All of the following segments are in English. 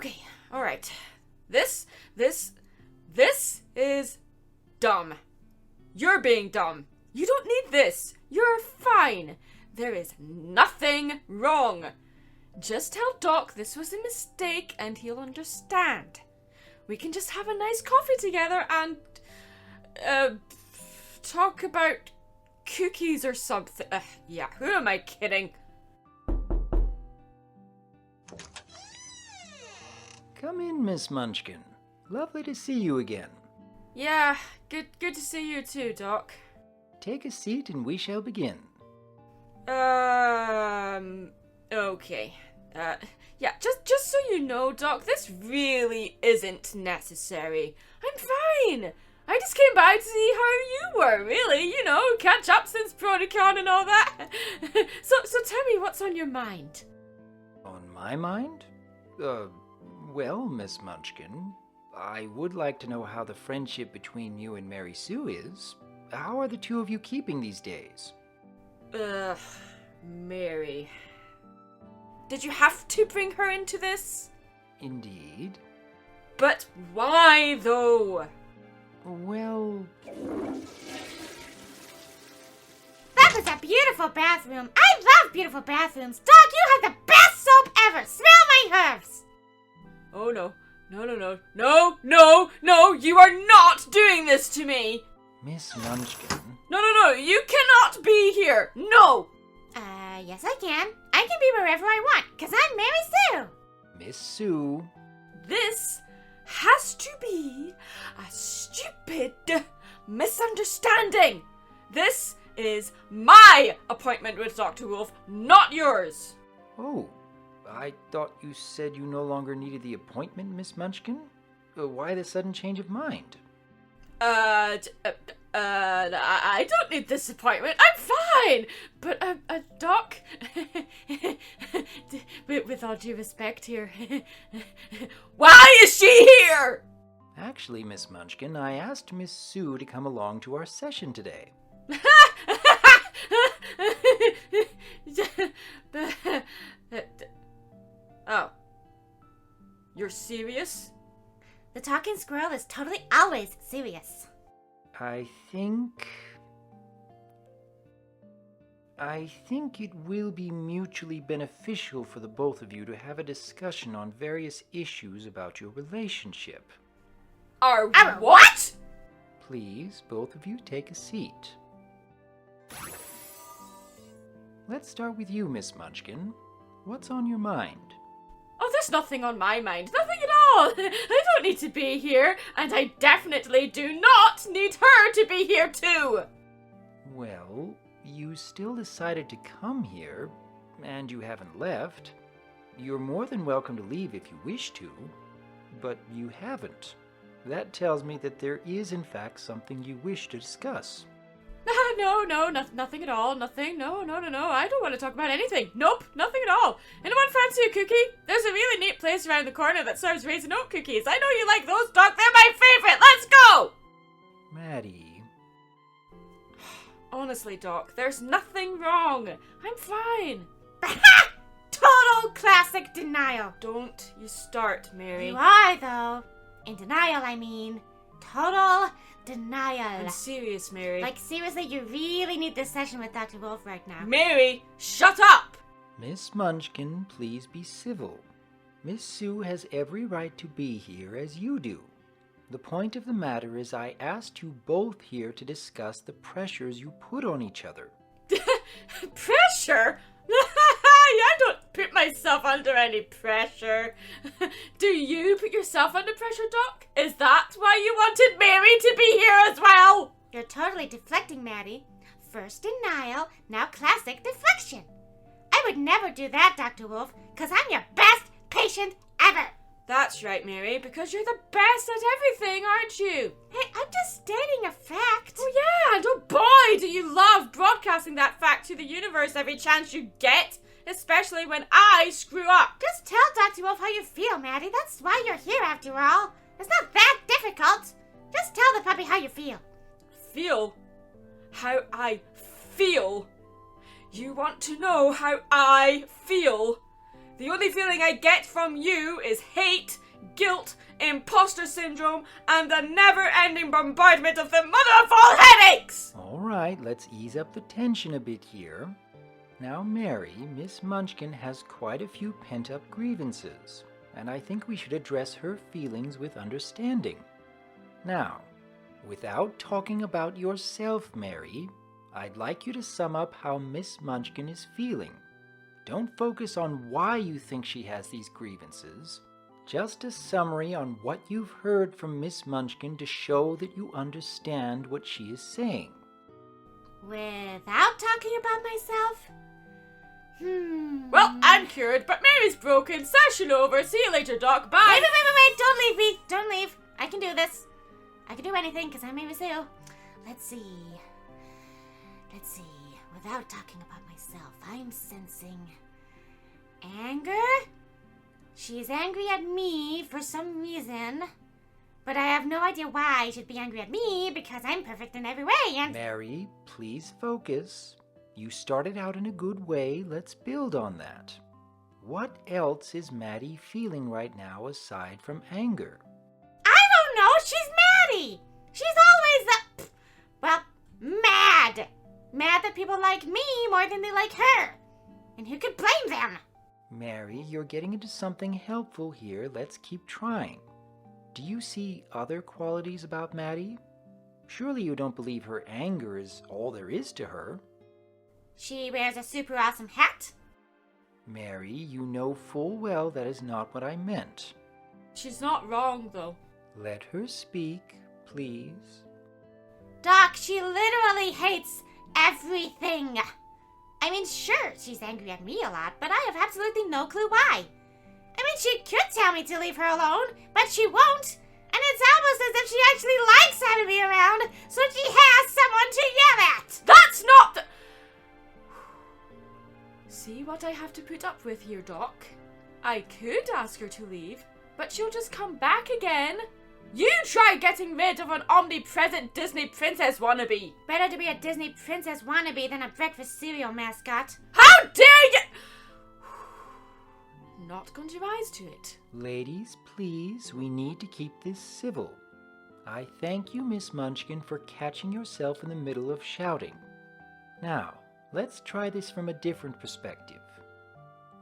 Okay, alright. This is dumb. You're being dumb. You don't need this. You're fine. There is nothing wrong. Just tell Doc this was a mistake and he'll understand. We can just have a nice coffee together and, talk about cookies or something. Yeah, who am I kidding? Come in, Miss Munchkin. Lovely to see you again. Yeah, good to see you too, Doc. Take a seat and we shall begin. Okay. Yeah, just so you know, Doc, this really isn't necessary. I'm fine. I just came by to see how you were, really. You know, catch up since Protocon and all that. So tell me what's on your mind. On my mind? Well, Miss Munchkin, I would like to know how the friendship between you and Mary Sue is. How are the two of you keeping these days? Mary. Did you have to bring her into this? Indeed. But why, though? Well... That was a beautiful bathroom. I love beautiful bathrooms. Doc, you have the best soap ever. Smell my herbs. Oh, no. No, you are not doing this to me. Miss Munchkin... No, you cannot be here. No. Yes I can. I can be wherever I want, because I'm Mary Sue. Miss Sue... This has to be a stupid misunderstanding. This is my appointment with Dr. Wolf, not yours. Oh, I thought you said you no longer needed the appointment, Miss Munchkin? Why the sudden change of mind? I don't need this appointment. I'm fine. But, Doc, with all due respect here, why is she here? Actually, Miss Munchkin, I asked Miss Sue to come along to our session today. Oh. You're serious? The talking squirrel is totally always serious. I think it will be mutually beneficial for the both of you to have a discussion on various issues about your relationship. Our what? Please, both of you take a seat. Let's start with you, Miss Munchkin. What's on your mind? Oh, there's nothing on my mind. Nothing at all. I don't need to be here, and I definitely do not need her to be here too. Well, you still decided to come here, and you haven't left. You're more than welcome to leave if you wish to, but you haven't. That tells me that there is, in fact, something you wish to discuss. No, nothing at all. Nothing. No. I don't want to talk about anything. Nope, nothing at all. Anyone fancy a cookie? There's a really neat place around the corner that serves raisin oat cookies. I know you like those, Doc. They're my favorite. Let's go! Maddie. Honestly, Doc, there's nothing wrong. I'm fine. Total classic denial. Don't you start, Mary. You are, though. In denial, I mean. Total denial. I'm serious, Mary. Like, seriously, you really need this session with Dr. Wolf right now. Mary, shut up! Miss Munchkin, please be civil. Miss Sue has every right to be here as you do. The point of the matter is I asked you both here to discuss the pressures you put on each other. Pressure? I don't put myself under any pressure. Do you put yourself under pressure, Doc? Is that why you wanted Mary to be here as well? You're totally deflecting, Maddie. First denial, now classic deflection. I would never do that, Dr. Wolf, because I'm your best patient ever. That's right, Mary, because you're the best at everything, aren't you? Hey, I'm just stating a fact. Oh yeah, and oh boy, do you love broadcasting that fact to the universe every chance you get, especially when I screw up. Just tell Dr. Wolf how you feel, Maddie. That's why you're here after all. It's not that difficult. Just tell the puppy how you feel. Feel? How I feel? You want to know how I feel? The only feeling I get from you is hate, guilt, imposter syndrome, and the never-ending bombardment of the mother of all headaches! All right, let's ease up the tension a bit here. Now, Mary, Miss Munchkin has quite a few pent-up grievances, and I think we should address her feelings with understanding. Now, without talking about yourself, Mary, I'd like you to sum up how Miss Munchkin is feeling. Don't focus on why you think she has these grievances. Just a summary on what you've heard from Miss Munchkin to show that you understand what she is saying. Without talking about myself? Well, I'm cured, but Mary's broken. Session over. See you later, Doc. Bye. Wait. Don't leave me. Don't leave. I can do this. I can do anything because I'm Mary Sue. Let's see. Without talking about myself, I'm sensing anger. She's angry at me for some reason, but I have no idea why she'd be angry at me because I'm perfect in every way and... Mary, please focus. You started out in a good way. Let's build on that. What else is Maddie feeling right now aside from anger? I don't know. She's Maddie. She's always mad. Mad that people like me more than they like her. And who could blame them? Mary, you're getting into something helpful here. Let's keep trying. Do you see other qualities about Maddie? Surely you don't believe her anger is all there is to her. She wears a super awesome hat. Mary, you know full well that is not what I meant. She's not wrong, though. Let her speak, please. Doc, she literally hates everything. I mean, sure, she's angry at me a lot, but I have absolutely no clue why. I mean, she could tell me to leave her alone, but she won't. And it's almost as if she actually likes having me around, so she has someone to yell at. That's not the... See what I have to put up with here, Doc? I could ask her to leave, but she'll just come back again. You try getting rid of an omnipresent Disney princess wannabe. Better to be a Disney princess wannabe than a breakfast cereal mascot. How dare you! Not going to rise to it. Ladies, please, we need to keep this civil. I thank you, Miss Munchkin, for catching yourself in the middle of shouting. Now, let's try this from a different perspective.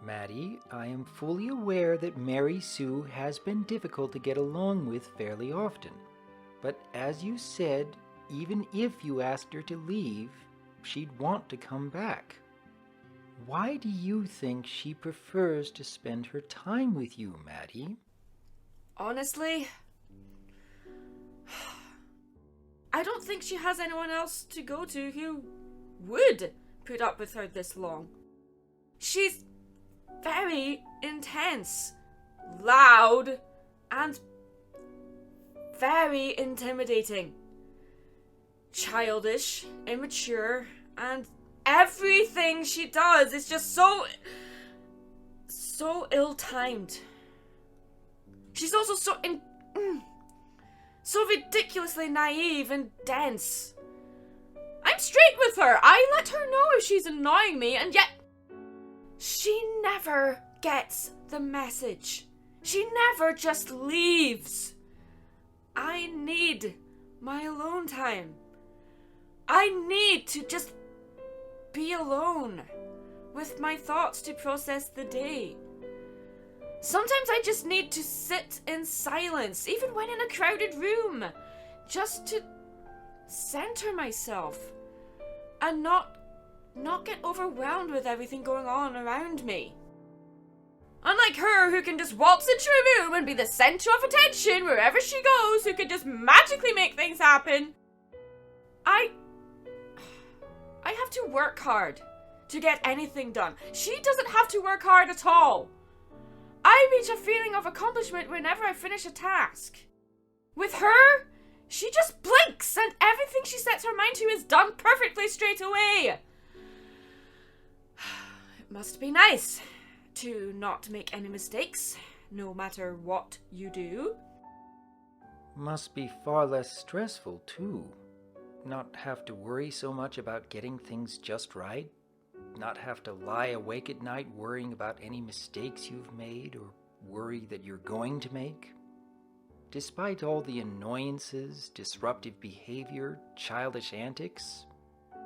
Maddie, I am fully aware that Mary Sue has been difficult to get along with fairly often. But as you said, even if you asked her to leave, she'd want to come back. Why do you think she prefers to spend her time with you, Maddie? Honestly, I don't think she has anyone else to go to who would put up with her this long. She's very intense, loud, and very intimidating. Childish, immature, and everything she does is just so ill-timed. She's also so ridiculously naive and dense. I'm straight with her. I let her know if she's annoying me, and yet she never gets the message. She never just leaves. I need my alone time. I need to just be alone with my thoughts to process the day. Sometimes I just need to sit in silence, even when in a crowded room, just to center myself and not get overwhelmed with everything going on around me. Unlike her, who can just waltz into a room and be the center of attention wherever she goes, who can just magically make things happen, I have to work hard to get anything done. She doesn't have to work hard at all. I reach a feeling of accomplishment whenever I finish a task. With her, she just blinks and everything she sets her mind to is done perfectly straight away. It must be nice to not make any mistakes, no matter what you do. Must be far less stressful, too. Not have to worry so much about getting things just right. not have to lie awake at night worrying about any mistakes you've made or worry that you're going to make? Despite all the annoyances, disruptive behavior, childish antics,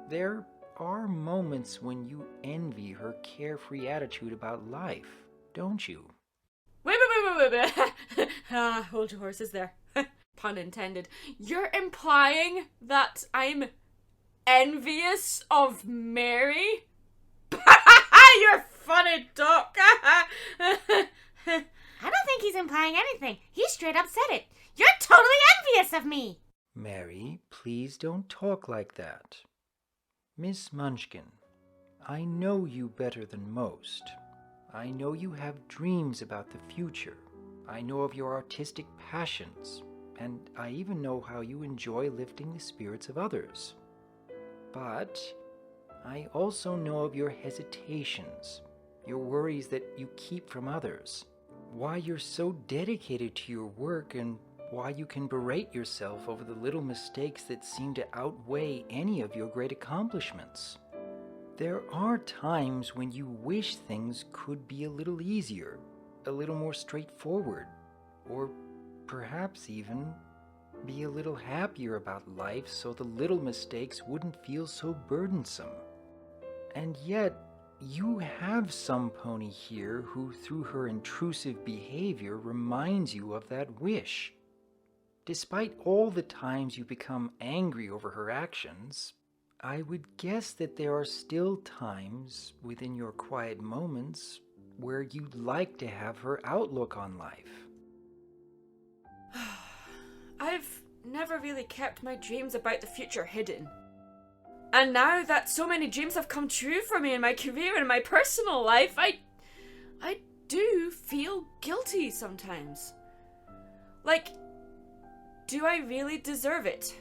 there are moments when you envy her carefree attitude about life, don't you? Wait. Hold your horses there. Pun intended. You're implying that I'm envious of Mary? You're funny, Doc. I don't think he's implying anything. He straight up said it. You're totally envious of me. Mary, please don't talk like that. Miss Munchkin, I know you better than most. I know you have dreams about the future. I know of your artistic passions, and I even know how you enjoy lifting the spirits of others. But I also know of your hesitations, your worries that you keep from others, why you're so dedicated to your work, and why you can berate yourself over the little mistakes that seem to outweigh any of your great accomplishments. There are times when you wish things could be a little easier, a little more straightforward, or perhaps even be a little happier about life so the little mistakes wouldn't feel so burdensome. And yet, you have some pony here who, through her intrusive behavior, reminds you of that wish. Despite all the times you become angry over her actions, I would guess that there are still times within your quiet moments where you'd like to have her outlook on life. I've never really kept my dreams about the future hidden. And now that so many dreams have come true for me in my career and my personal life, I do feel guilty sometimes. Like, do I really deserve it?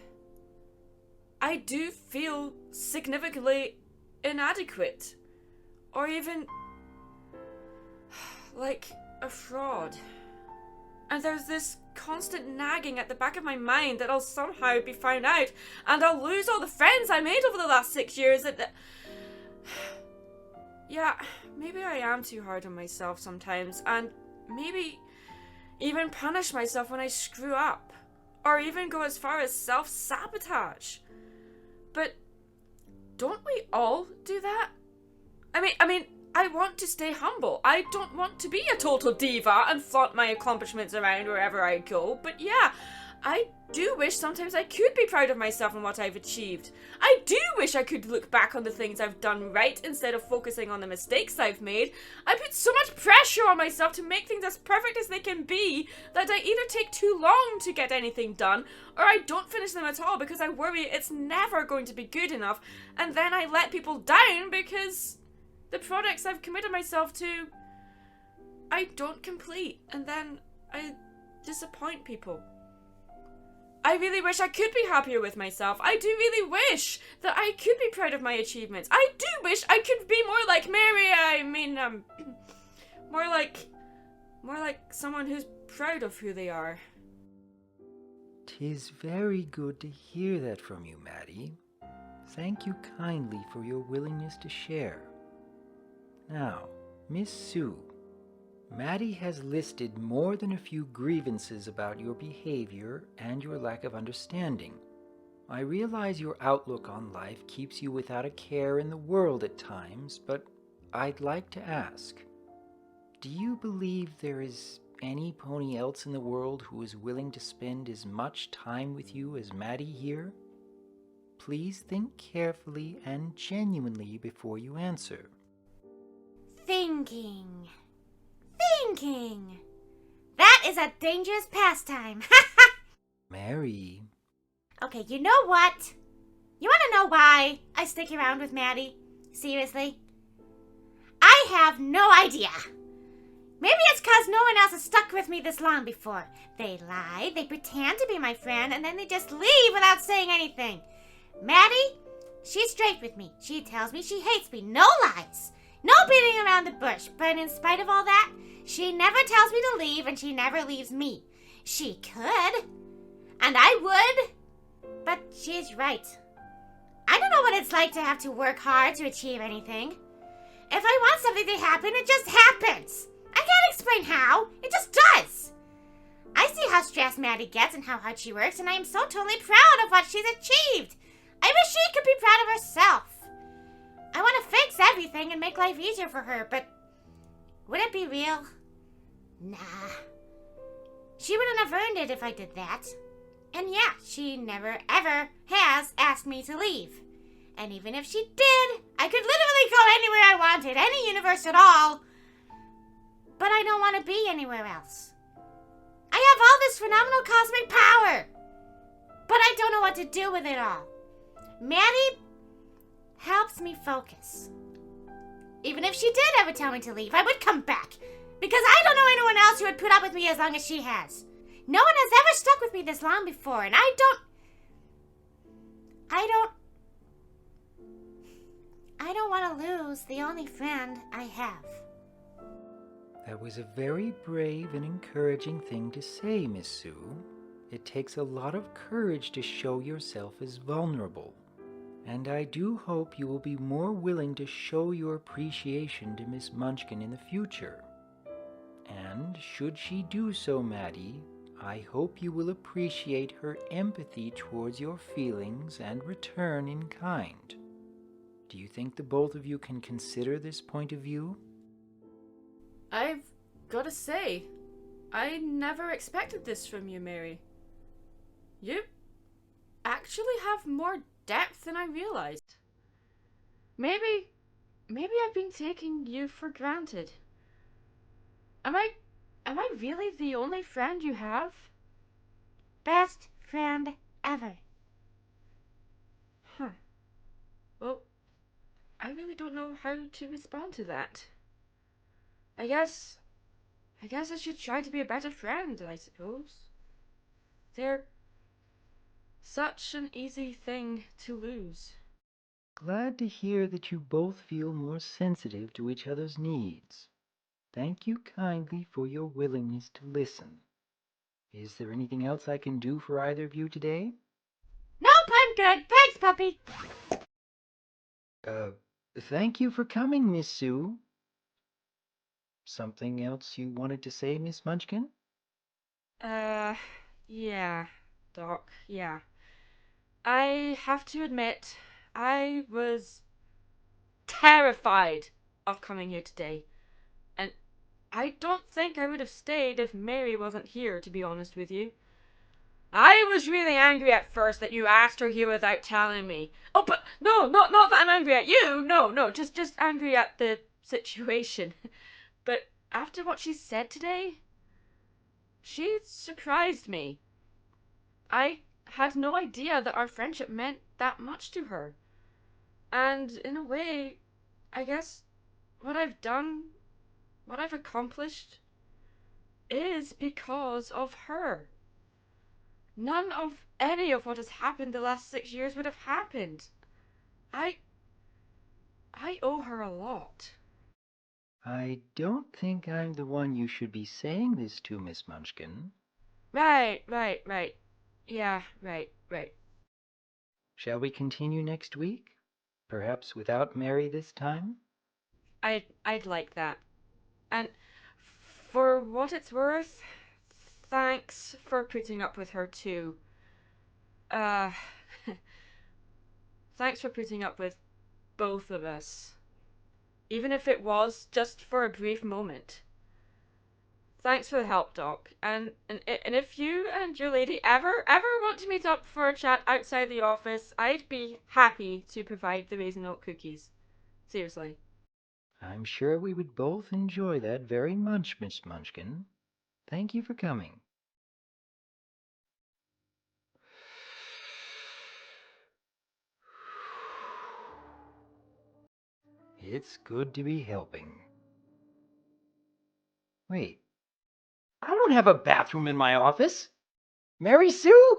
I do feel significantly inadequate. Or even like a fraud. And there's this constant nagging at the back of my mind that I'll somehow be found out and I'll lose all the friends I made over the last 6 years. Yeah, maybe I am too hard on myself sometimes, and maybe even punish myself when I screw up, or even go as far as self-sabotage. But don't we all do that? I mean, I want to stay humble. I don't want to be a total diva and flaunt my accomplishments around wherever I go. But yeah, I do wish sometimes I could be proud of myself and what I've achieved. I do wish I could look back on the things I've done right instead of focusing on the mistakes I've made. I put so much pressure on myself to make things as perfect as they can be that I either take too long to get anything done or I don't finish them at all because I worry it's never going to be good enough, and then I let people down because the projects I've committed myself to I don't complete, and then I disappoint people. I really wish I could be happier with myself. I do really wish that I could be proud of my achievements. I do wish I could be more like Mary. I mean, more like someone who's proud of who they are. 'Tis very good to hear that from you, Maddy. Thank you kindly for your willingness to share. Now, Miss Sue, Maddy has listed more than a few grievances about your behavior and your lack of understanding. I realize your outlook on life keeps you without a care in the world at times, but I'd like to ask, do you believe there is any pony else in the world who is willing to spend as much time with you as Maddy here? Please think carefully and genuinely before you answer. Thinking. That is a dangerous pastime. Mary. Okay, you know what? You want to know why I stick around with Maddy? Seriously? I have no idea. Maybe it's because no one else has stuck with me this long before. They lie, they pretend to be my friend, and then they just leave without saying anything. Maddy, she's straight with me. She tells me she hates me. No lies. No beating around the bush. But in spite of all that, she never tells me to leave, and she never leaves me. She could, and I would, but she's right. I don't know what it's like to have to work hard to achieve anything. If I want something to happen, it just happens. I can't explain how. It just does. I see how stressed Maddy gets and how hard she works, and I am so totally proud of what she's achieved. I wish she could be proud of herself. I want to fix everything and make life easier for her, but would it be real? Nah. She wouldn't have earned it if I did that. And yeah, she never ever has asked me to leave. And even if she did, I could literally go anywhere I wanted, any universe at all. But I don't want to be anywhere else. I have all this phenomenal cosmic power, but I don't know what to do with it all. Maddy helps me focus. Even if she did ever tell me to leave, I would come back, because I don't know anyone else who would put up with me as long as she has. No one has ever stuck with me this long before, and I don't want to lose the only friend I have. That was a very brave and encouraging thing to say, Miss Sue. It takes a lot of courage to show yourself as vulnerable. And I do hope you will be more willing to show your appreciation to Miss Munchkin in the future. And should she do so, Maddy, I hope you will appreciate her empathy towards your feelings and return in kind. Do you think the both of you can consider this point of view? I've gotta say, I never expected this from you, Mary. You actually have more depth than I realized. Maybe I've been taking you for granted. Am I really the only friend you have? Best friend ever. Huh. Well, I really don't know how to respond to that. I guess I should try to be a better friend, I suppose. They're such an easy thing to lose. Glad to hear that you both feel more sensitive to each other's needs. Thank you kindly for your willingness to listen. Is there anything else I can do for either of you today? Nope, I'm good. Thanks, puppy. Thank you for coming, Miss Sue. Something else you wanted to say, Miss Munchkin? Yeah, Doc, yeah. I have to admit, I was terrified of coming here today. And I don't think I would have stayed if Mary wasn't here, to be honest with you. I was really angry at first that you asked her here without telling me. Oh, but no, not that I'm angry at you. No, just angry at the situation. But after what she said today, she surprised me. I had no idea that our friendship meant that much to her. And in a way, I guess what I've done, what I've accomplished, is because of her. None of any of what has happened the last 6 years would have happened. I owe her a lot. I don't think I'm the one you should be saying this to, Miss Munchkin. Right. Yeah, right. Shall we continue next week? Perhaps without Mary this time? I'd like that. And for what it's worth, thanks for putting up with her too. Uh, thanks for putting up with both of us. Even if it was just for a brief moment. Thanks for the help, Doc. And if you and your lady ever want to meet up for a chat outside the office, I'd be happy to provide the raisin oat cookies. Seriously. I'm sure we would both enjoy that very much, Miss Munchkin. Thank you for coming. It's good to be helping. Wait, I don't have a bathroom in my office. Mary Sue?